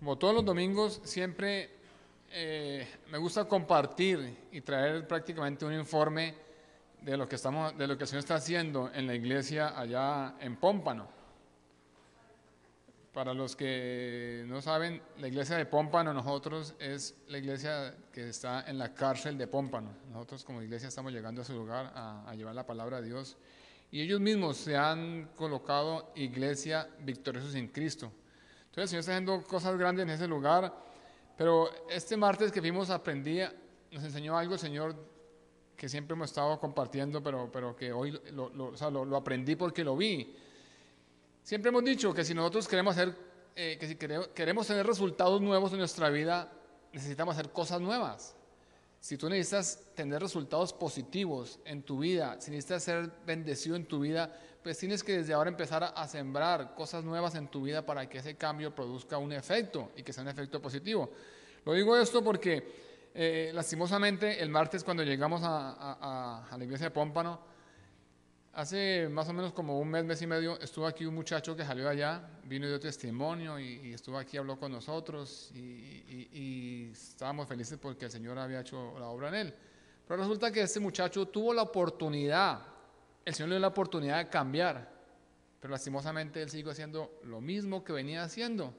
Como todos los domingos, siempre me gusta compartir y traer prácticamente un informe de lo que el Señor está haciendo en la iglesia allá en Pómpano. Para los que no saben, la iglesia de Pómpano nosotros es la iglesia que está en la cárcel de Pómpano. Nosotros como iglesia estamos llegando a ese lugar a llevar la palabra de Dios. Y ellos mismos se han colocado Iglesia Victoriosos en Cristo. Entonces el Señor está haciendo cosas grandes en ese lugar. Pero este martes que fuimos nos enseñó algo el Señor que siempre hemos estado compartiendo, pero que hoy lo aprendí porque lo vi. Siempre hemos dicho que si nosotros queremos queremos tener resultados nuevos en nuestra vida, necesitamos hacer cosas nuevas. Si tú necesitas tener resultados positivos en tu vida, si necesitas ser bendecido en tu vida, pues tienes que desde ahora empezar a sembrar cosas nuevas en tu vida para que ese cambio produzca un efecto y que sea un efecto positivo. Lo digo esto porque lastimosamente el martes cuando llegamos a la iglesia de Pómpano, hace más o menos como un mes y medio, estuvo aquí un muchacho que salió de allá, vino y dio testimonio y estuvo aquí, habló con nosotros y estábamos felices porque el Señor había hecho la obra en él. Pero resulta que este muchacho tuvo la oportunidad, el Señor le dio la oportunidad de cambiar, pero lastimosamente él siguió haciendo lo mismo que venía haciendo.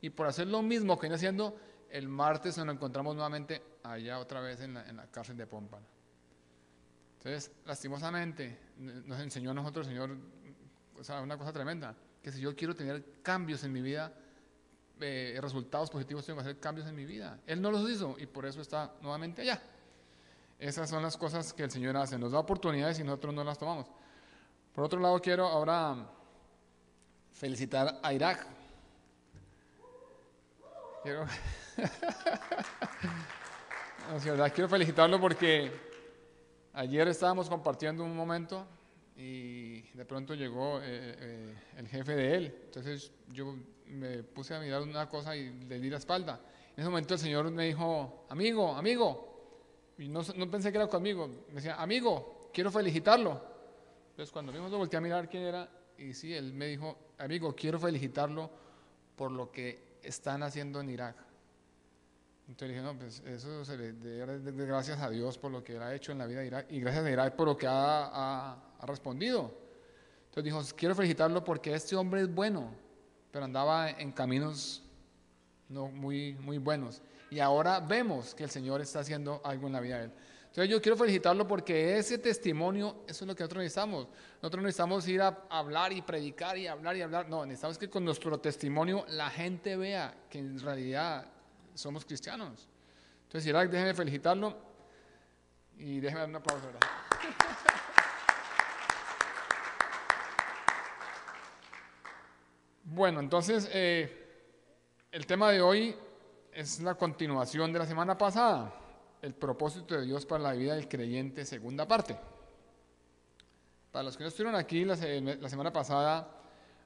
Y por hacer lo mismo que venía haciendo, el martes nos encontramos nuevamente allá otra vez en la cárcel de Pómpano. Entonces, lastimosamente, nos enseñó a nosotros el Señor, una cosa tremenda, que si yo quiero tener cambios en mi vida, resultados positivos, tengo que hacer cambios en mi vida. Él no los hizo y por eso está nuevamente allá. Esas son las cosas que el Señor hace, nos da oportunidades y nosotros no las tomamos. Por otro lado, quiero ahora felicitar a Irak. Quiero felicitarlo porque ayer estábamos compartiendo un momento y de pronto llegó el jefe de él. Entonces yo me puse a mirar una cosa y le di la espalda. En ese momento el Señor me dijo, amigo, y no pensé que era conmigo. Me decía, amigo, quiero felicitarlo. Entonces cuando mismo lo volteé a mirar quién era, y sí, él me dijo, amigo, quiero felicitarlo por lo que están haciendo en Irak. Entonces dije, no, pues eso se le dé gracias a Dios por lo que él ha hecho en la vida de Irak y gracias a Irak por lo que ha respondido. Entonces dijo, quiero felicitarlo porque este hombre es bueno, pero andaba en caminos no muy buenos. Y ahora vemos que el Señor está haciendo algo en la vida de él. Entonces yo quiero felicitarlo porque ese testimonio, eso es lo que nosotros necesitamos. Nosotros necesitamos ir a hablar y predicar y hablar. No, necesitamos que con nuestro testimonio la gente vea que en realidad somos cristianos. Entonces, Irak, déjeme felicitarlo y déjeme dar un aplauso, ¿verdad? Bueno, entonces, el tema de hoy es la continuación de la semana pasada, el propósito de Dios para la vida del creyente, segunda parte. Para los que no estuvieron aquí la semana pasada,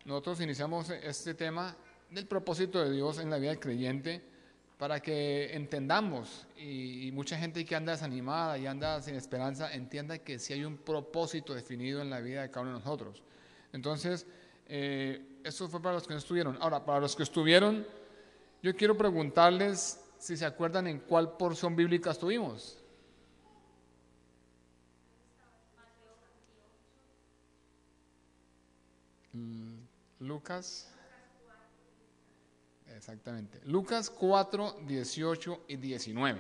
nosotros iniciamos este tema del propósito de Dios en la vida del creyente, para que entendamos y mucha gente que anda desanimada y anda sin esperanza entienda que sí hay un propósito definido en la vida de cada uno de nosotros. Entonces, eso fue para los que no estuvieron. Ahora, para los que estuvieron, yo quiero preguntarles si se acuerdan en cuál porción bíblica estuvimos. Lucas. Exactamente. Lucas 4, 18 y 19.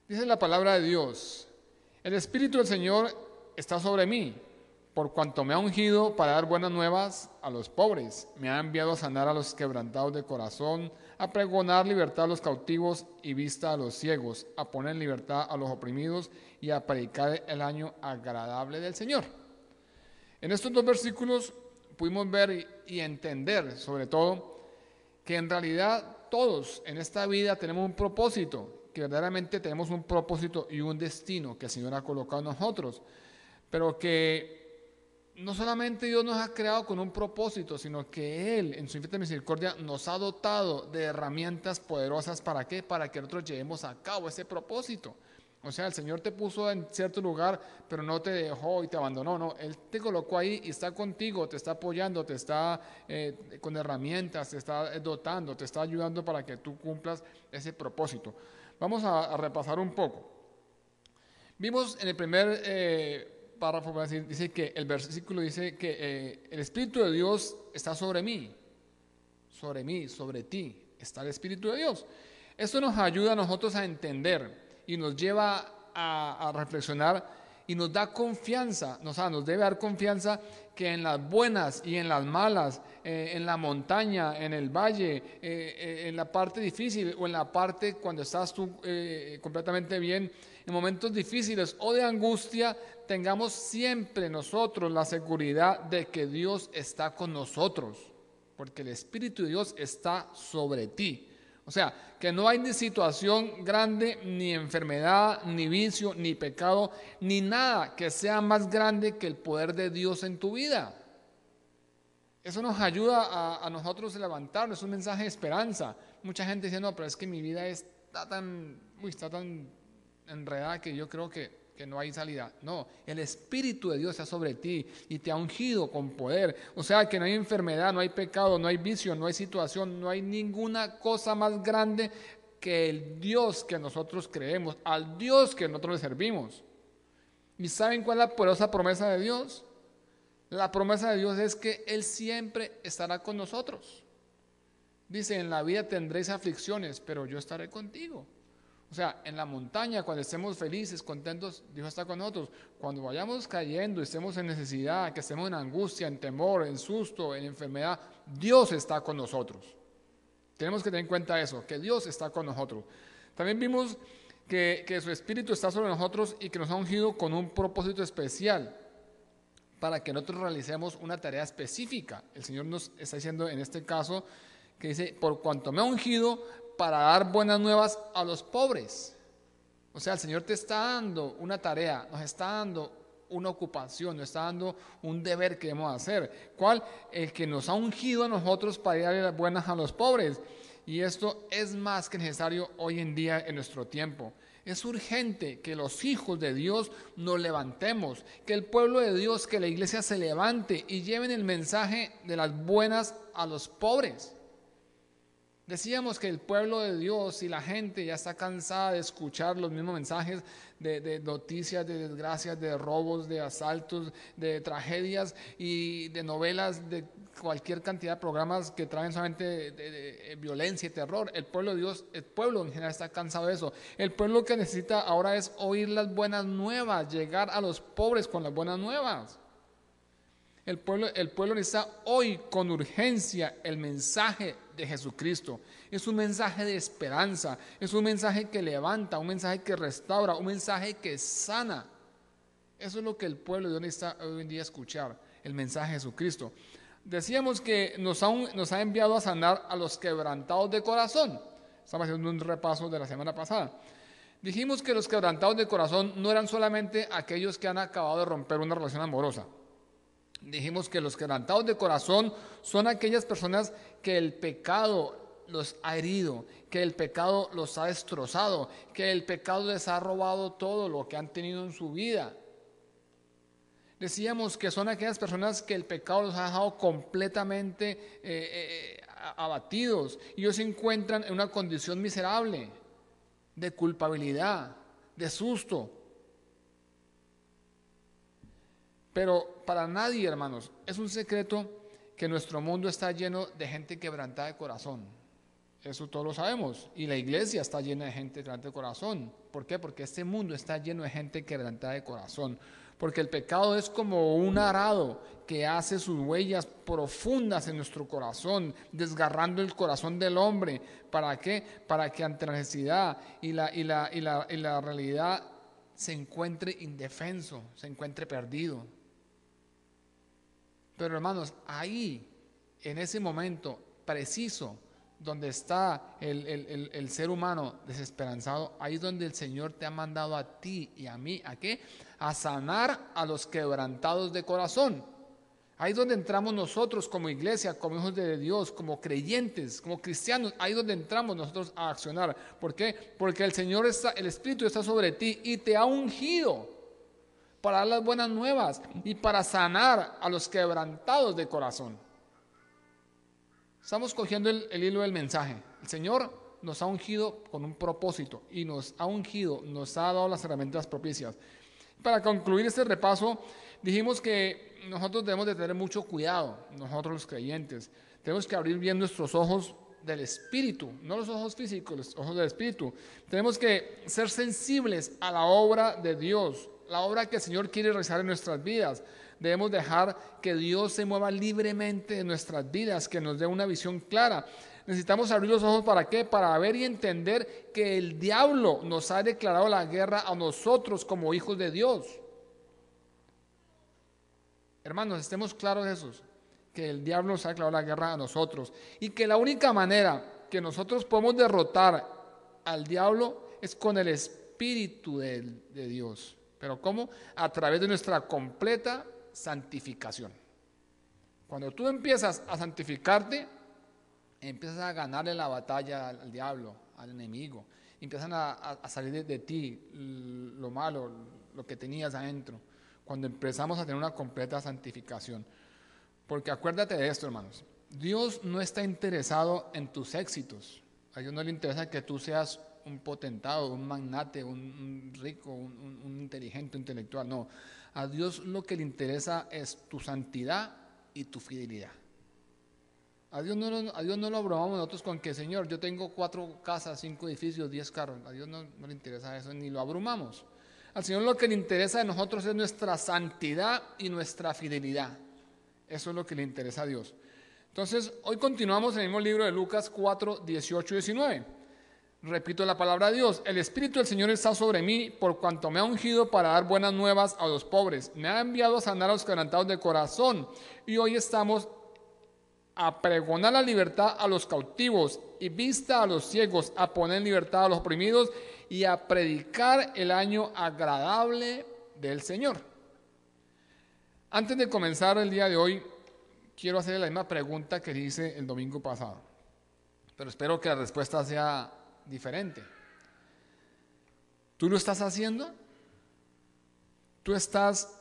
Dice la palabra de Dios, el Espíritu del Señor está sobre mí, por cuanto me ha ungido para dar buenas nuevas a los pobres. Me ha enviado a sanar a los quebrantados de corazón, a pregonar libertad a los cautivos y vista a los ciegos, a poner en libertad a los oprimidos y a predicar el año agradable del Señor. En estos dos versículos pudimos ver y entender, sobre todo, que en realidad todos en esta vida tenemos un propósito, que verdaderamente tenemos un propósito y un destino que el Señor ha colocado en nosotros, pero que no solamente Dios nos ha creado con un propósito, sino que Él, en su infinita misericordia, nos ha dotado de herramientas poderosas. ¿Para qué? Para que nosotros llevemos a cabo ese propósito. O sea, el Señor te puso en cierto lugar, pero no te dejó y te abandonó. No, Él te colocó ahí y está contigo, te está apoyando, te está con herramientas, te está dotando, te está ayudando para que tú cumplas ese propósito. Vamos a repasar un poco. Vimos en el primer párrafo, dice que el versículo dice que el Espíritu de Dios está sobre mí, sobre ti, está el Espíritu de Dios. Esto nos ayuda a nosotros a entender y nos lleva a reflexionar y nos da confianza, nos debe dar confianza que en las buenas y en las malas, en la montaña, en el valle, en la parte difícil o en la parte cuando estás tú completamente bien, en momentos difíciles o de angustia, tengamos siempre nosotros la seguridad de que Dios está con nosotros, porque el Espíritu de Dios está sobre ti. O sea, que no hay ni situación grande, ni enfermedad, ni vicio, ni pecado, ni nada que sea más grande que el poder de Dios en tu vida. Eso nos ayuda a nosotros a levantarnos, es un mensaje de esperanza. Mucha gente dice, no, pero es que mi vida está tan enredada que yo creo que no hay salida. No, el Espíritu de Dios está sobre ti y te ha ungido con poder. O sea que no hay enfermedad, no hay pecado, no hay vicio, no hay situación, no hay ninguna cosa más grande que el Dios que nosotros creemos, al Dios que nosotros le servimos. ¿Y saben cuál es la poderosa promesa de Dios? La promesa de Dios es que Él siempre estará con nosotros. Dice, en la vida tendréis aflicciones, pero yo estaré contigo. O sea, en la montaña, cuando estemos felices, contentos, Dios está con nosotros. Cuando vayamos cayendo, estemos en necesidad, que estemos en angustia, en temor, en susto, en enfermedad, Dios está con nosotros. Tenemos que tener en cuenta eso, que Dios está con nosotros. También vimos que su Espíritu está sobre nosotros y que nos ha ungido con un propósito especial para que nosotros realicemos una tarea específica. El Señor nos está diciendo en este caso que dice, por cuanto me ha ungido para dar buenas nuevas a los pobres. O sea, el Señor te está dando una tarea, nos está dando una ocupación, nos está dando un deber que debemos hacer. ¿Cuál? El que nos ha ungido a nosotros para darle las buenas a los pobres. Y esto es más que necesario hoy en día en nuestro tiempo. Es urgente que los hijos de Dios nos levantemos, que el pueblo de Dios, que la iglesia se levante y lleven el mensaje de las buenas a los pobres. Decíamos que el pueblo de Dios y la gente ya está cansada de escuchar los mismos mensajes de noticias, de desgracias, de robos, de asaltos, de tragedias y de novelas, de cualquier cantidad de programas que traen solamente de violencia y terror. El pueblo de Dios, el pueblo en general está cansado de eso. El pueblo que necesita ahora es oír las buenas nuevas, llegar a los pobres con las buenas nuevas. El pueblo necesita hoy con urgencia el mensaje de Jesucristo. Es un mensaje de esperanza, es un mensaje que levanta, un mensaje que restaura, un mensaje que sana. Eso es lo que el pueblo de Dios necesita hoy en día escuchar, el mensaje de Jesucristo. Decíamos que nos ha enviado a sanar a los quebrantados de corazón. Estamos haciendo un repaso de la semana pasada. Dijimos que los quebrantados de corazón no eran solamente aquellos que han acabado de romper una relación amorosa. Dijimos que los quebrantados de corazón son aquellas personas que el pecado los ha herido, que el pecado los ha destrozado, que el pecado les ha robado todo lo que han tenido en su vida. Decíamos que son aquellas personas que el pecado los ha dejado completamente abatidos y ellos se encuentran en una condición miserable, de culpabilidad, de susto. Pero para nadie, hermanos, es un secreto que nuestro mundo está lleno de gente quebrantada de corazón. Eso todos lo sabemos. Y la iglesia está llena de gente quebrantada de corazón. ¿Por qué? Porque este mundo está lleno de gente quebrantada de corazón. Porque el pecado es como un arado que hace sus huellas profundas en nuestro corazón, desgarrando el corazón del hombre. ¿Para qué? Para que ante la necesidad y la realidad se encuentre indefenso, se encuentre perdido. Pero hermanos, ahí, en ese momento preciso, donde está el ser humano desesperanzado, ahí es donde el Señor te ha mandado a ti y a mí, ¿a qué? A sanar a los quebrantados de corazón, Ahí es donde entramos nosotros como iglesia, como hijos de Dios, como creyentes, como cristianos. Ahí es donde entramos nosotros a accionar. ¿Por qué? Porque el Señor el Espíritu está sobre ti y te ha ungido para dar las buenas nuevas y para sanar a los quebrantados de corazón. Estamos cogiendo el hilo del mensaje. El Señor nos ha ungido con un propósito y nos ha ungido, nos ha dado las herramientas propicias. Para concluir este repaso, dijimos que nosotros debemos de tener mucho cuidado, nosotros los creyentes. Tenemos que abrir bien nuestros ojos del Espíritu, no los ojos físicos, los ojos del Espíritu. Tenemos que ser sensibles a la obra de Dios, la obra que el Señor quiere realizar en nuestras vidas. Debemos dejar que Dios se mueva libremente en nuestras vidas, que nos dé una visión clara. Necesitamos abrir los ojos, ¿para qué? Para ver y entender que el diablo nos ha declarado la guerra a nosotros como hijos de Dios. Hermanos, estemos claros de eso, que el diablo nos ha declarado la guerra a nosotros y que la única manera que nosotros podemos derrotar al diablo es con el Espíritu de Dios. ¿Pero cómo? A través de nuestra completa santificación. Cuando tú empiezas a santificarte, empiezas a ganarle la batalla al diablo, al enemigo. Empiezan a salir de ti lo malo, lo que tenías adentro. Cuando empezamos a tener una completa santificación. Porque acuérdate de esto, hermanos. Dios no está interesado en tus éxitos. A Dios no le interesa que tú seas un potentado, un magnate, un rico, un inteligente, un intelectual. No. A Dios lo que le interesa es tu santidad y tu fidelidad. A Dios no lo abrumamos nosotros con que, Señor, yo tengo 4 casas, 5 edificios, 10 carros. A Dios no le interesa eso, ni lo abrumamos. Al Señor lo que le interesa de nosotros es nuestra santidad y nuestra fidelidad. Eso es lo que le interesa a Dios. Entonces, hoy continuamos en el mismo libro de Lucas 4, 18 y 19. Repito la palabra de Dios. El Espíritu del Señor está sobre mí, por cuanto me ha ungido para dar buenas nuevas a los pobres. Me ha enviado a sanar a los quebrantados de corazón. Y hoy estamos a pregonar la libertad a los cautivos y vista a los ciegos, a poner en libertad a los oprimidos y a predicar el año agradable del Señor. Antes de comenzar el día de hoy, quiero hacerle la misma pregunta que hice el domingo pasado, pero espero que la respuesta sea diferente. ¿Tú lo estás haciendo? ¿Tú estás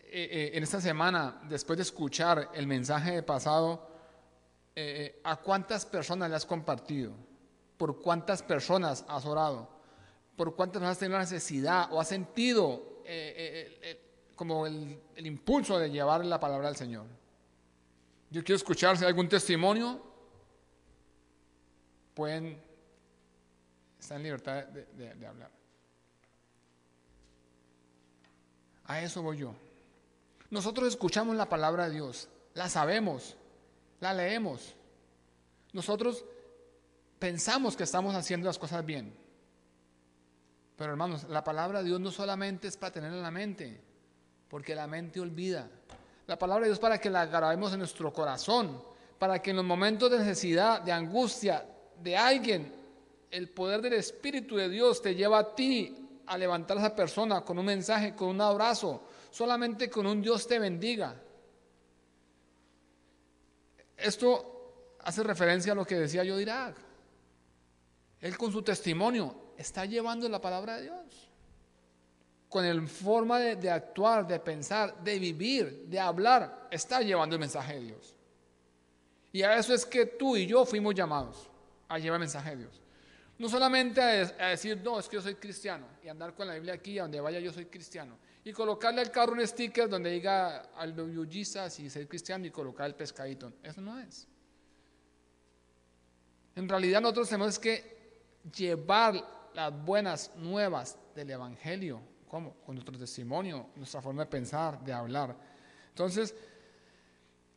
en esta semana, después de escuchar el mensaje pasado, a cuántas personas le has compartido? ¿Por cuántas personas has orado? ¿Por cuántas personas has tenido la necesidad o has sentido como el impulso de llevar la palabra del Señor? Yo quiero escuchar si hay algún testimonio. Pueden estar en libertad de hablar. A eso voy yo. Nosotros escuchamos la palabra de Dios, la sabemos, la leemos. Nosotros pensamos que estamos haciendo las cosas bien. Pero hermanos, la palabra de Dios no solamente es para tenerla en la mente, porque la mente olvida. La palabra de Dios es para que la grabemos en nuestro corazón, para que en los momentos de necesidad, de angustia de alguien, el poder del Espíritu de Dios te lleva a ti a levantar a esa persona con un mensaje, con un abrazo, solamente con un Dios te bendiga. Esto hace referencia a lo que decía Yodirak. Él con su testimonio está llevando la palabra de Dios. Con la forma de actuar, de pensar, de vivir, de hablar, está llevando el mensaje de Dios. Y a eso es que tú y yo fuimos llamados, a llevar el mensaje de Dios. No solamente a decir, no, es que yo soy cristiano, y andar con la Biblia aquí, a donde vaya yo soy cristiano, y colocarle al carro un sticker donde diga I love you Jesus y ser cristiano y colocar el pescadito. Eso no es. En realidad nosotros tenemos que llevar las buenas nuevas del Evangelio. ¿Cómo? Con nuestro testimonio, nuestra forma de pensar, de hablar. Entonces,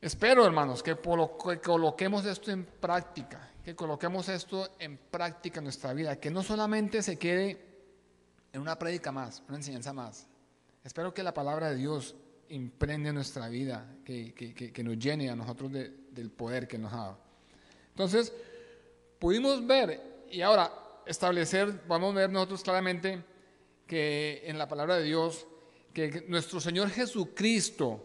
espero, hermanos, que coloquemos esto en práctica, que coloquemos esto en práctica en nuestra vida, que no solamente se quede en una prédica más, una enseñanza más. Espero que la palabra de Dios impregne nuestra vida, que nos llene a nosotros del poder que nos ha dado. Entonces, pudimos ver, y ahora establecer, vamos a ver nosotros claramente que en la palabra de Dios, que nuestro Señor Jesucristo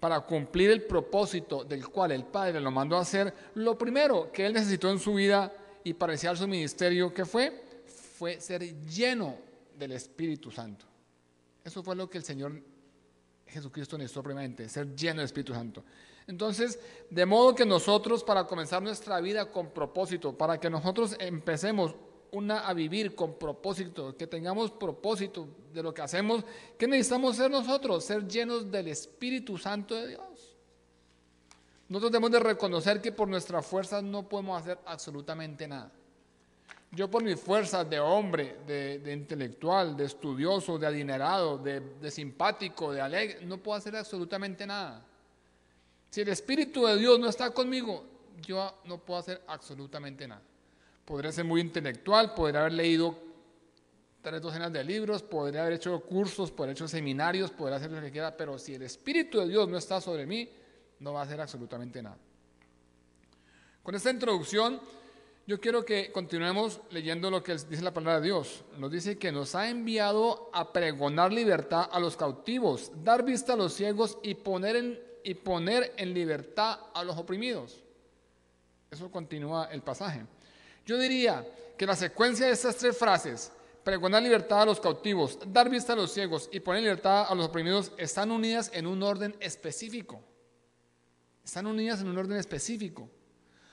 para cumplir el propósito del cual el Padre lo mandó a hacer, lo primero que él necesitó en su vida y para iniciar su ministerio, ¿qué fue? Fue ser lleno del Espíritu Santo. Eso fue lo que el Señor Jesucristo necesitó primeramente, ser lleno del Espíritu Santo. Entonces, de modo que nosotros, para comenzar nuestra vida con propósito, para que nosotros empecemos a vivir con propósito, que tengamos propósito de lo que hacemos, ¿qué necesitamos ser nosotros? Ser llenos del Espíritu Santo de Dios. Nosotros debemos de reconocer que por nuestras fuerzas no podemos hacer absolutamente nada. Yo por mis fuerzas de hombre, de intelectual, de estudioso, de adinerado, de simpático, de alegre, no puedo hacer absolutamente nada. Si el Espíritu de Dios no está conmigo, yo no puedo hacer absolutamente nada. Podría ser muy intelectual, podría haber leído 3 docenas de libros, podría haber hecho cursos, podría haber hecho seminarios, podría hacer lo que quiera, pero si el Espíritu de Dios no está sobre mí, no va a hacer absolutamente nada. Con esta introducción, yo quiero que continuemos leyendo lo que dice la palabra de Dios. Nos dice que nos ha enviado a pregonar libertad a los cautivos, dar vista a los ciegos y poner en libertad a los oprimidos. Eso continúa el pasaje. Yo diría que la secuencia de estas 3 frases, pregonar libertad a los cautivos, dar vista a los ciegos y poner en libertad a los oprimidos, están unidas en un orden específico. Están unidas en un orden específico.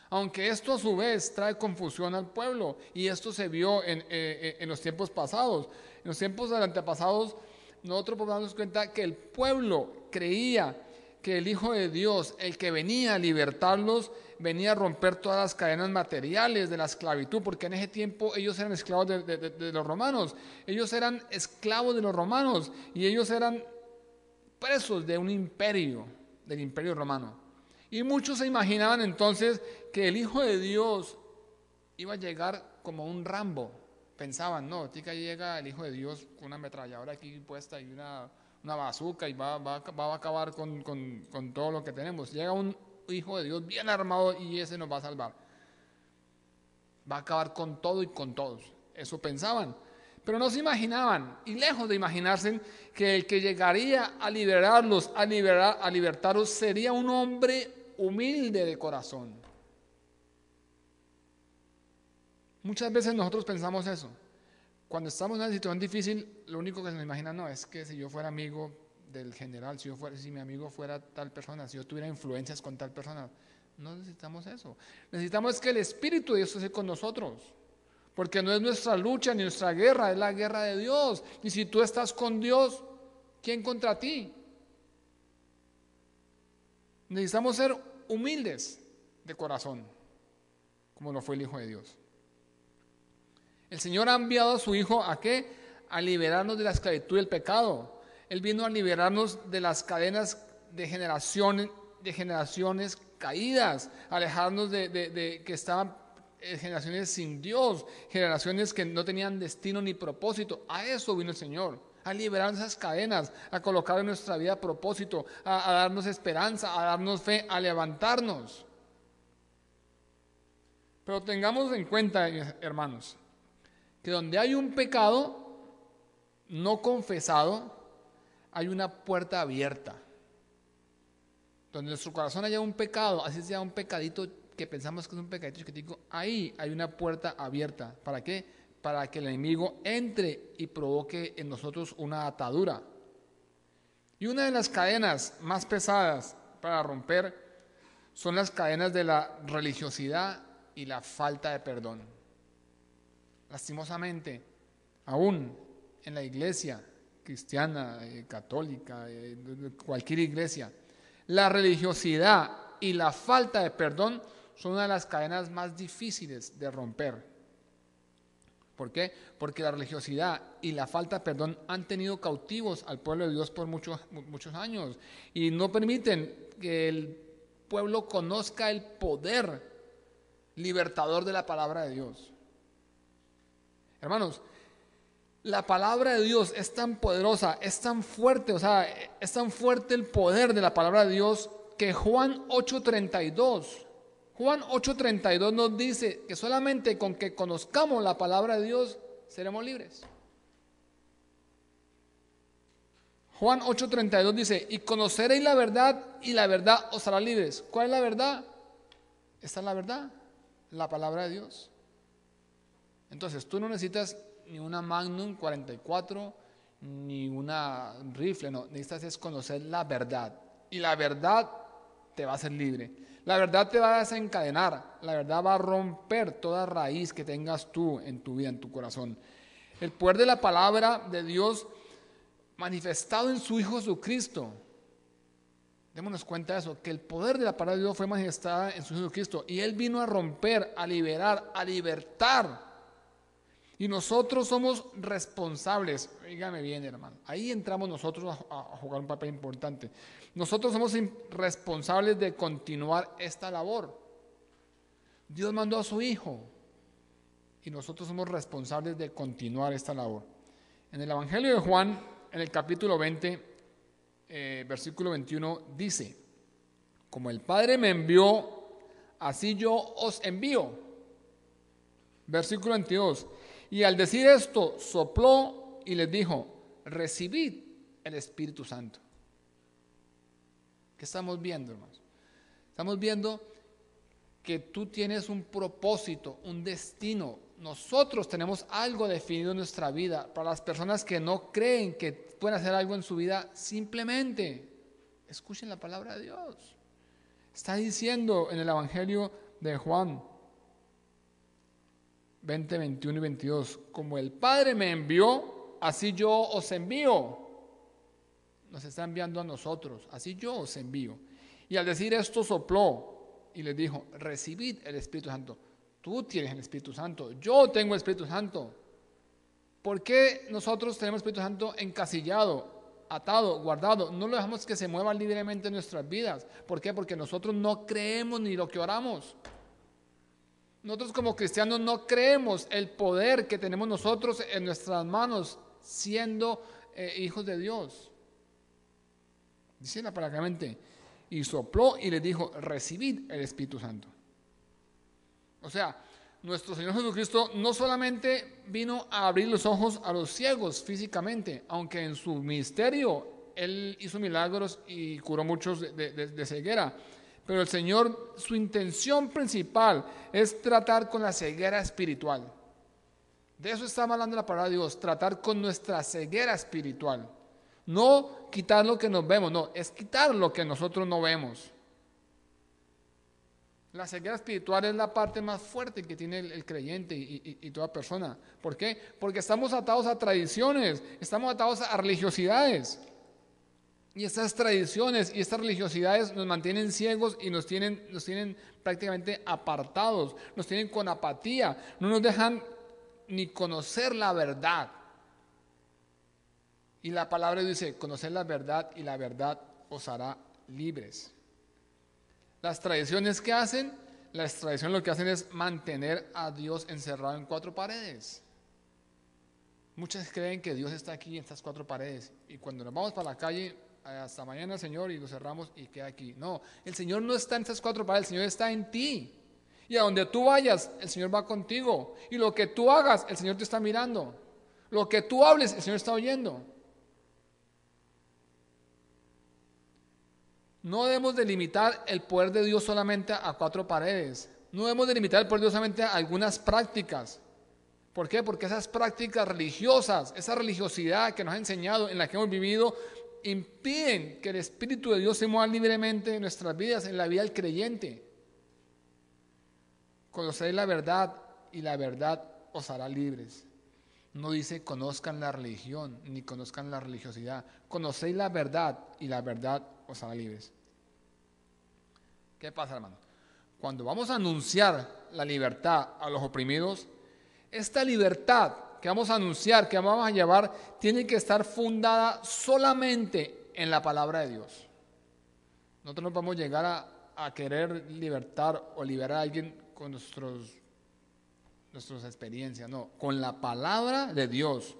Aunque esto a su vez trae confusión al pueblo, y esto se vio en los tiempos pasados. En los tiempos antepasados, nosotros podemos darnos cuenta que el pueblo creía que el Hijo de Dios, el que venía a libertarlos, venía a romper todas las cadenas materiales de la esclavitud, porque en ese tiempo ellos eran esclavos de los romanos. Ellos eran esclavos de los romanos y ellos eran presos de un imperio, del imperio romano. Y muchos se imaginaban entonces que el Hijo de Dios iba a llegar como un Rambo. Pensaban, no, tica llega el Hijo de Dios con una ametralladora aquí puesta y una bazooka y va a acabar con todo lo que tenemos. Llega un Hijo de Dios bien armado y ese nos va a salvar. Va a acabar con todo y con todos. Eso pensaban. Pero no se imaginaban, y lejos de imaginarse, que el que llegaría a liberarlos, a libertarlos, sería un hombre humilde de corazón. Muchas veces nosotros pensamos eso. Cuando estamos en una situación difícil, lo único que se nos imagina, no, es que si yo fuera amigo del general, si mi amigo fuera tal persona, si yo tuviera influencias con tal persona. No necesitamos eso. Necesitamos que el Espíritu de Dios esté con nosotros. Porque no es nuestra lucha ni nuestra guerra, es la guerra de Dios. Y si tú estás con Dios, ¿quién contra ti? Necesitamos ser humildes de corazón, como lo fue el Hijo de Dios. El Señor ha enviado a su Hijo ¿a qué? A liberarnos de la esclavitud del pecado. Él vino a liberarnos de las cadenas de generaciones caídas, alejarnos de que estaban generaciones sin Dios, generaciones que no tenían destino ni propósito. A eso vino el Señor, a liberar esas cadenas, a colocar en nuestra vida propósito, a darnos esperanza, a darnos fe, a levantarnos. Pero tengamos en cuenta, hermanos, que donde hay un pecado no confesado, hay una puerta abierta. Donde en nuestro corazón haya un pecado, así sea un pecadito que pensamos que es un pecadito chiquitico, ahí hay una puerta abierta. ¿Para qué? Para que el enemigo entre y provoque en nosotros una atadura. Y una de las cadenas más pesadas para romper son las cadenas de la religiosidad y la falta de perdón. Lastimosamente, aún en la iglesia cristiana, católica, cualquier iglesia, la religiosidad y la falta de perdón son una de las cadenas más difíciles de romper. ¿Por qué? Porque la religiosidad y la falta de perdón han tenido cautivos al pueblo de Dios por muchos años y no permiten que el pueblo conozca el poder libertador de la palabra de Dios. Hermanos, la palabra de Dios es tan poderosa, es tan fuerte, es tan fuerte el poder de la palabra de Dios que Juan 8:32 nos dice que solamente con que conozcamos la palabra de Dios seremos libres. Juan 8:32 dice, y conoceréis la verdad y la verdad os hará libres. ¿Cuál es la verdad? Esta es la verdad, la palabra de Dios. Entonces tú no necesitas ni una Magnum 44, ni una rifle, no, necesitas es conocer la verdad. Y la verdad te va a hacer libre. La verdad te va a desencadenar, la verdad va a romper toda raíz que tengas tú en tu vida, en tu corazón. El poder de la palabra de Dios manifestado en su Hijo Jesucristo. Démonos cuenta de eso, que el poder de la palabra de Dios fue manifestada en su Hijo Jesucristo. Y Él vino a romper, a liberar, a libertar. Y nosotros somos responsables. Dígame bien, hermano. Ahí entramos nosotros a jugar un papel importante. Nosotros somos responsables de continuar esta labor. Dios mandó a su Hijo. Y nosotros somos responsables de continuar esta labor. En el Evangelio de Juan, en el capítulo 20, versículo 21, dice, como el Padre me envió, así yo os envío. Versículo 22, y al decir esto, sopló y les dijo, recibid el Espíritu Santo. ¿Qué estamos viendo, hermanos? Estamos viendo que tú tienes un propósito, un destino. Nosotros tenemos algo definido en nuestra vida. Para las personas que no creen que pueden hacer algo en su vida, simplemente escuchen la palabra de Dios. Está diciendo en el Evangelio de Juan 20, 21 y 22, como el Padre me envió, así yo os envío. Nos está enviando a nosotros, así yo os envío. Y al decir esto sopló y les dijo, recibid el Espíritu Santo. Tú tienes el Espíritu Santo, yo tengo el Espíritu Santo. ¿Por qué nosotros tenemos el Espíritu Santo encasillado, atado, guardado? No lo dejamos que se mueva libremente en nuestras vidas. ¿Por qué? Porque nosotros no creemos ni lo que oramos. Nosotros como cristianos no creemos el poder que tenemos nosotros en nuestras manos siendo hijos de Dios. Dice la palabra claramente, y sopló y les dijo, recibid el Espíritu Santo. O sea, nuestro Señor Jesucristo no solamente vino a abrir los ojos a los ciegos físicamente, aunque en su ministerio Él hizo milagros y curó muchos de ceguera, pero el Señor, su intención principal es tratar con la ceguera espiritual. De eso está hablando la palabra de Dios, tratar con nuestra ceguera espiritual. No quitar lo que nos vemos, no, es quitar lo que nosotros no vemos. La ceguera espiritual es la parte más fuerte que tiene el creyente y toda persona. ¿Por qué? Porque estamos atados a tradiciones, estamos atados a religiosidades. Y estas tradiciones y estas religiosidades nos mantienen ciegos y nos tienen prácticamente apartados, nos tienen con apatía, no nos dejan ni conocer la verdad. Y la palabra dice, conocer la verdad y la verdad os hará libres. Las tradiciones que hacen, las tradiciones lo que hacen es mantener a Dios encerrado en cuatro paredes. Muchos creen que Dios está aquí en estas cuatro paredes y cuando nos vamos para la calle, hasta mañana Señor, y lo cerramos y queda aquí. No, el Señor no está en estas cuatro paredes, el Señor está en ti. Y a donde tú vayas, el Señor va contigo. Y lo que tú hagas, el Señor te está mirando. Lo que tú hables, el Señor está oyendo. No debemos delimitar el poder de Dios solamente a cuatro paredes. No debemos delimitar el poder de Dios solamente a algunas prácticas. ¿Por qué? Porque esas prácticas religiosas, esa religiosidad que nos ha enseñado, en la que hemos vivido, impiden que el Espíritu de Dios se mueva libremente en nuestras vidas, en la vida del creyente. Conocéis la verdad y la verdad os hará libres. No dice conozcan la religión ni conozcan la religiosidad. Conocéis la verdad y la verdad os hará libres. ¿Qué pasa, hermano? Cuando vamos a anunciar la libertad a los oprimidos, esta libertad que vamos a anunciar, que vamos a llevar, tiene que estar fundada solamente en la palabra de Dios. Nosotros no podemos llegar a querer libertar o liberar a alguien con nuestras experiencias, no, con la palabra de Dios.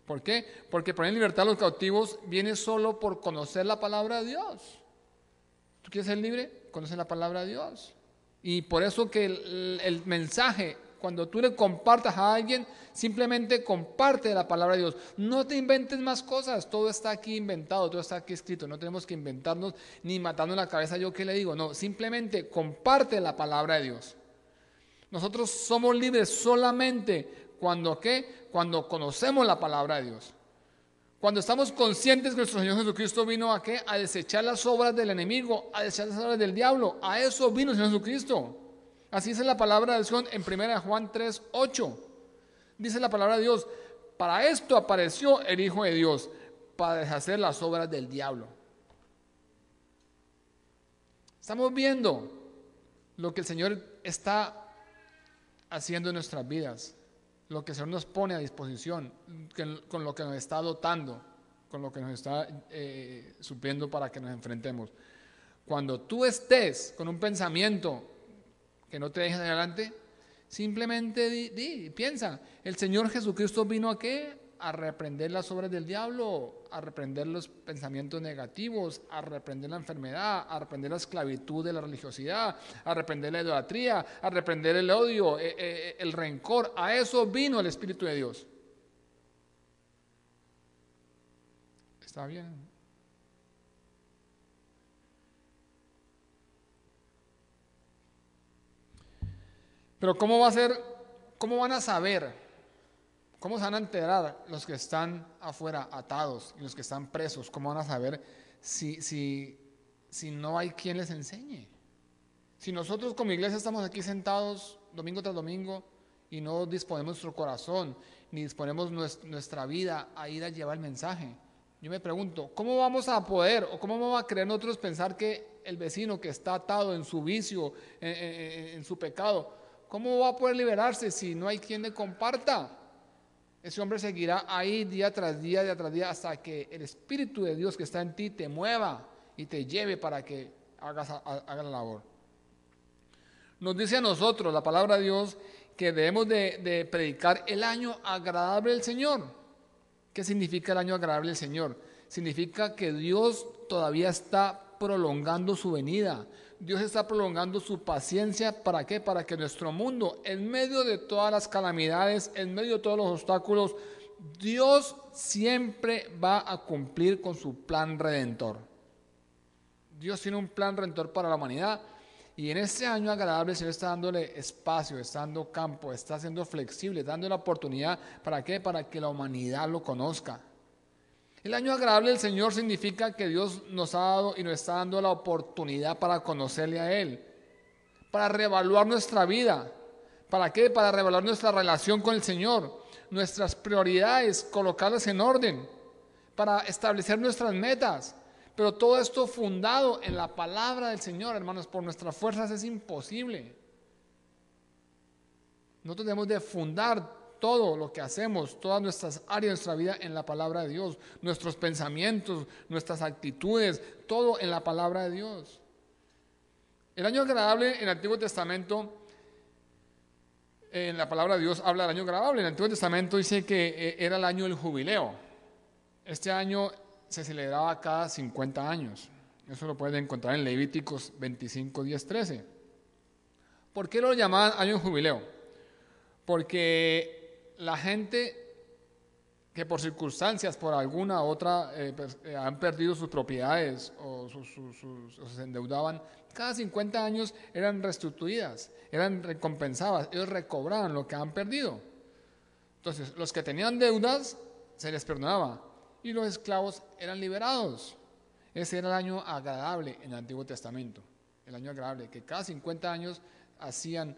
¿Por qué? Porque poner en libertad a los cautivos viene solo por conocer la palabra de Dios. ¿Tú quieres ser libre? Conoce la palabra de Dios. Y por eso que el mensaje Cuando tú le compartas a alguien, simplemente comparte la palabra de Dios. No te inventes más cosas, todo está aquí inventado, todo está aquí escrito. No tenemos que inventarnos ni matarnos la cabeza yo qué le digo. No, simplemente comparte la palabra de Dios. Nosotros somos libres solamente cuando ¿qué? Cuando conocemos la palabra de Dios. Cuando estamos conscientes que nuestro Señor Jesucristo vino ¿a qué? A desechar las obras del enemigo, a desechar las obras del diablo. A eso vino el Señor Jesucristo. Así dice la palabra de Dios en 1 Juan 3:8. Dice la palabra de Dios, para esto apareció el Hijo de Dios, para deshacer las obras del diablo. Estamos viendo lo que el Señor está haciendo en nuestras vidas, lo que el Señor nos pone a disposición, con lo que nos está dotando, con lo que nos está supliendo para que nos enfrentemos. Cuando tú estés con un pensamiento que no te deje adelante, simplemente piensa, el Señor Jesucristo vino ¿a qué? A reprender las obras del diablo, a reprender los pensamientos negativos, a reprender la enfermedad, a reprender la esclavitud de la religiosidad, a reprender la idolatría, a reprender el odio, el rencor. A eso vino el Espíritu de Dios. ¿Está bien? Pero ¿cómo va a ser? ¿Cómo van a saber? ¿Cómo se van a enterar los que están afuera atados y los que están presos? ¿Cómo van a saber si no hay quien les enseñe? Si nosotros como iglesia estamos aquí sentados domingo tras domingo y no disponemos nuestro corazón, ni disponemos nuestra vida a ir a llevar el mensaje, yo me pregunto, ¿cómo vamos a poder o cómo vamos a creer nosotros pensar que el vecino que está atado en su vicio, en su pecado, ¿cómo va a poder liberarse si no hay quien le comparta? Ese hombre seguirá ahí día tras día, hasta que el Espíritu de Dios que está en ti te mueva y te lleve para que hagas la labor. Nos dice a nosotros la palabra de Dios que debemos de predicar el año agradable del Señor. ¿Qué significa el año agradable del Señor? Significa que Dios todavía está prolongando su venida. Dios está prolongando su paciencia. ¿Para qué? Para que nuestro mundo, en medio de todas las calamidades, en medio de todos los obstáculos, Dios siempre va a cumplir con su plan redentor. Dios tiene un plan redentor para la humanidad y en este año agradable el Señor está dándole espacio, está dando campo, está siendo flexible, dando la oportunidad. ¿Para qué? Para que la humanidad lo conozca. El año agradable del Señor significa que Dios nos ha dado y nos está dando la oportunidad para conocerle a Él, para reevaluar nuestra vida. ¿Para qué? Para reevaluar nuestra relación con el Señor, nuestras prioridades, colocarlas en orden, para establecer nuestras metas. Pero todo esto fundado en la palabra del Señor, hermanos, por nuestras fuerzas es imposible. Nosotros debemos de fundar todo lo que hacemos, todas nuestras áreas de nuestra vida en la palabra de Dios, nuestros pensamientos, nuestras actitudes, todo en la palabra de Dios. El año agradable en el Antiguo Testamento, en la palabra de Dios habla del año agradable. En el Antiguo Testamento dice que era el año del jubileo. Este año se celebraba cada 50 años. Eso lo pueden encontrar en Levíticos 25, 10, 13. ¿Por qué lo llamaban año del jubileo? Porque la gente que por circunstancias, por alguna otra, han perdido sus propiedades o se endeudaban, cada 50 años eran restituidas, eran recompensadas, ellos recobraban lo que han perdido. Entonces, los que tenían deudas se les perdonaba y los esclavos eran liberados. Ese era el año agradable en el Antiguo Testamento, el año agradable, que cada 50 años hacían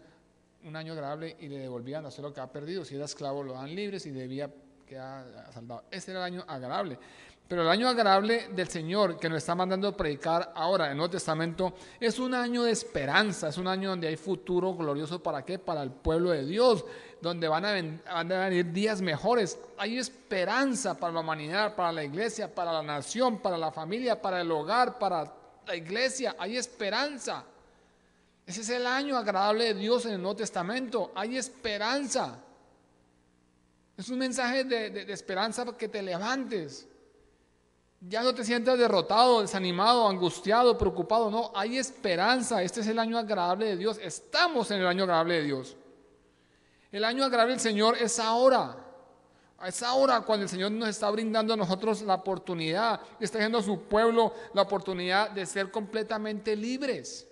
un año agradable y le devolvían a hacer lo que ha perdido. Si era esclavo lo dan libre, si debía quedar saldado. Ese era el año agradable. Pero el año agradable del Señor que nos está mandando a predicar ahora en el Nuevo Testamento es un año de esperanza, es un año donde hay futuro glorioso. ¿Para qué? Para el pueblo de Dios, donde van a venir días mejores. Hay esperanza para la humanidad, para la iglesia, para la nación, para la familia, para el hogar, para la iglesia. Hay esperanza. Ese es el año agradable de Dios en el Nuevo Testamento. Hay esperanza. Es un mensaje de esperanza para que te levantes. Ya no te sientas derrotado, desanimado, angustiado, preocupado. No, hay esperanza. Este es el año agradable de Dios. Estamos en el año agradable de Dios. El año agradable del Señor es ahora. Es ahora cuando el Señor nos está brindando a nosotros la oportunidad, está dando a su pueblo la oportunidad de ser completamente libres.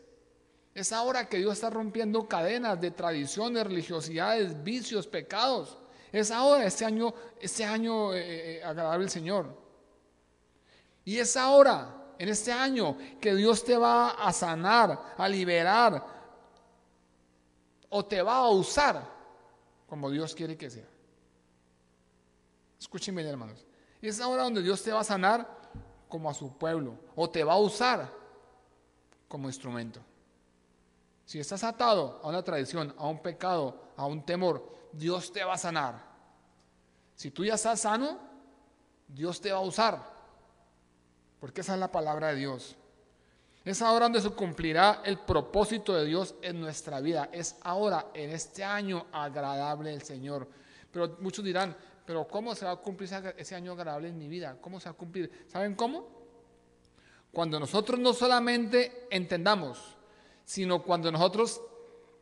Es ahora que Dios está rompiendo cadenas de tradiciones, religiosidades, vicios, pecados. Es ahora, este año agradable al Señor. Y es ahora, en este año, que Dios te va a sanar, a liberar, o te va a usar como Dios quiere que sea. Escúchenme, hermanos. Es ahora donde Dios te va a sanar como a su pueblo, o te va a usar como instrumento. Si estás atado a una tradición, a un pecado, a un temor, Dios te va a sanar. Si tú ya estás sano, Dios te va a usar, porque esa es la palabra de Dios. Es ahora donde se cumplirá el propósito de Dios en nuestra vida. Es ahora, en este año agradable del Señor. Pero muchos dirán, pero ¿cómo se va a cumplir ese año agradable en mi vida? ¿Cómo se va a cumplir? ¿Saben cómo? Cuando nosotros no solamente entendamos, sino cuando nosotros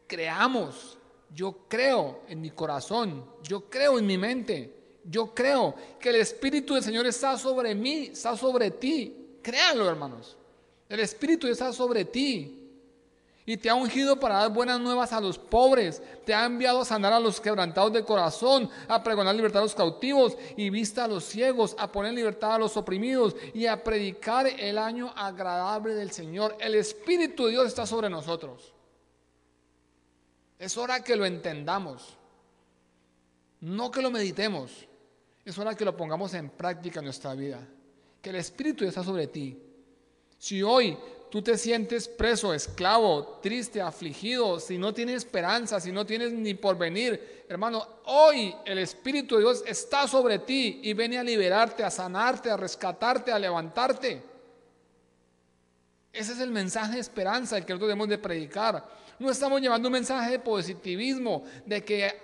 creamos. Yo creo en mi corazón, yo creo en mi mente, yo creo que el Espíritu del Señor está sobre mí, está sobre ti. Créanlo, hermanos. El Espíritu está sobre ti y te ha ungido para dar buenas nuevas a los pobres. Te ha enviado a sanar a los quebrantados de corazón, a pregonar libertad a los cautivos y vista a los ciegos, a poner en libertad a los oprimidos y a predicar el año agradable del Señor. El Espíritu de Dios está sobre nosotros. Es hora que lo entendamos, no que lo meditemos. Es hora que lo pongamos en práctica en nuestra vida. Que el Espíritu está sobre ti. Si hoy tú te sientes preso, esclavo, triste, afligido, si no tienes esperanza, si no tienes ni porvenir, hermano, hoy el Espíritu de Dios está sobre ti y viene a liberarte, a sanarte, a rescatarte, a levantarte. Ese es el mensaje de esperanza el que nosotros debemos de predicar. No estamos llevando un mensaje de positivismo, de que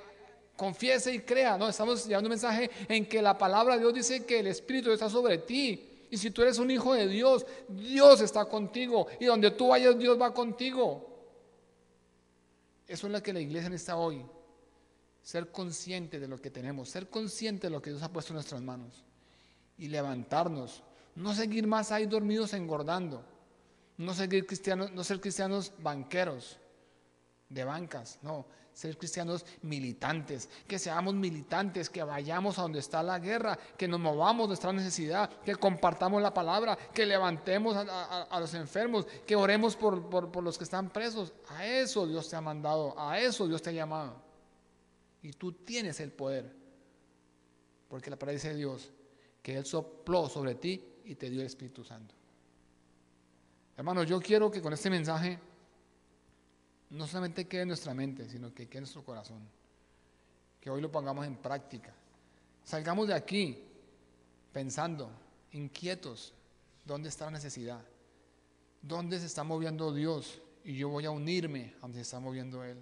confiese y crea. No, estamos llevando un mensaje en que la palabra de Dios dice que el Espíritu está sobre ti. Y si tú eres un hijo de Dios, Dios está contigo. Y donde tú vayas, Dios va contigo. Eso es lo que la iglesia necesita hoy. Ser consciente de lo que tenemos. Ser consciente de lo que Dios ha puesto en nuestras manos. Y levantarnos. No seguir más ahí dormidos engordando. No ser cristianos banqueros. De bancas. No. Ser cristianos militantes, que seamos militantes, que vayamos a donde está la guerra, que nos movamos nuestra necesidad, que compartamos la palabra, que levantemos a los enfermos, que oremos por los que están presos. A eso Dios te ha mandado, a eso Dios te ha llamado. Y tú tienes el poder, porque la palabra dice de Dios que Él sopló sobre ti y te dio el Espíritu Santo. Hermanos, yo quiero que con este mensaje no solamente quede en nuestra mente, sino que quede en nuestro corazón. Que hoy lo pongamos en práctica. Salgamos de aquí pensando, inquietos, ¿dónde está la necesidad? ¿Dónde se está moviendo Dios? Y yo voy a unirme a donde se está moviendo Él.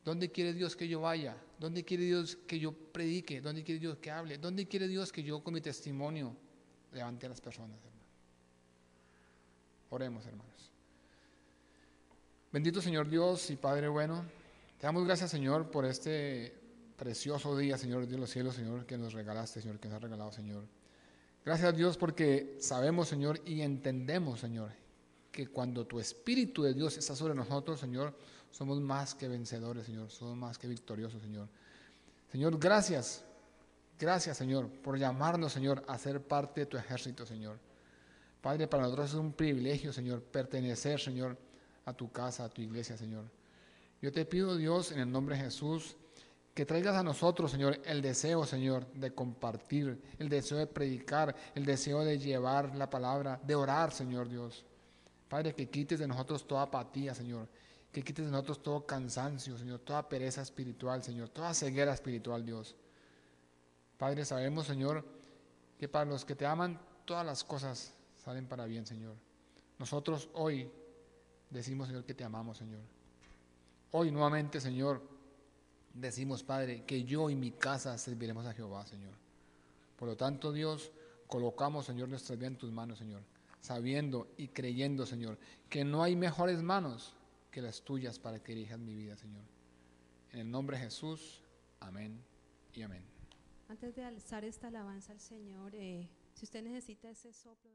¿Dónde quiere Dios que yo vaya? ¿Dónde quiere Dios que yo predique? ¿Dónde quiere Dios que hable? ¿Dónde quiere Dios que yo con mi testimonio levante a las personas, hermanos? Oremos, hermanos. Bendito Señor Dios y Padre bueno, te damos gracias, Señor, por este precioso día, Señor Dios de los cielos, Señor, que nos regalaste, Señor, que nos has regalado, Señor. Gracias, Dios, porque sabemos, Señor, y entendemos, Señor, que cuando tu Espíritu de Dios está sobre nosotros, Señor, somos más que vencedores, Señor, somos más que victoriosos, Señor. Señor, gracias, Señor, por llamarnos, Señor, a ser parte de tu ejército, Señor. Padre, para nosotros es un privilegio, Señor, pertenecer, Señor, a tu casa, a tu iglesia, Señor. Yo te pido, Dios, en el nombre de Jesús, que traigas a nosotros, Señor, el deseo, Señor, de compartir, el deseo de predicar, el deseo de llevar la palabra, de orar, Señor Dios. Padre, que quites de nosotros toda apatía, Señor, que quites de nosotros todo cansancio, Señor, toda pereza espiritual, Señor, toda ceguera espiritual, Dios. Padre, sabemos, Señor, que para los que te aman, todas las cosas salen para bien, Señor. Nosotros hoy decimos, Señor, que te amamos, Señor. Hoy nuevamente, Señor, decimos, Padre, que yo y mi casa serviremos a Jehová, Señor. Por lo tanto, Dios, colocamos, Señor, nuestra vida en tus manos, Señor, sabiendo y creyendo, Señor, que no hay mejores manos que las tuyas para que dirijas mi vida, Señor. En el nombre de Jesús, amén y amén. Antes de alzar esta alabanza al Señor, si usted necesita ese soplo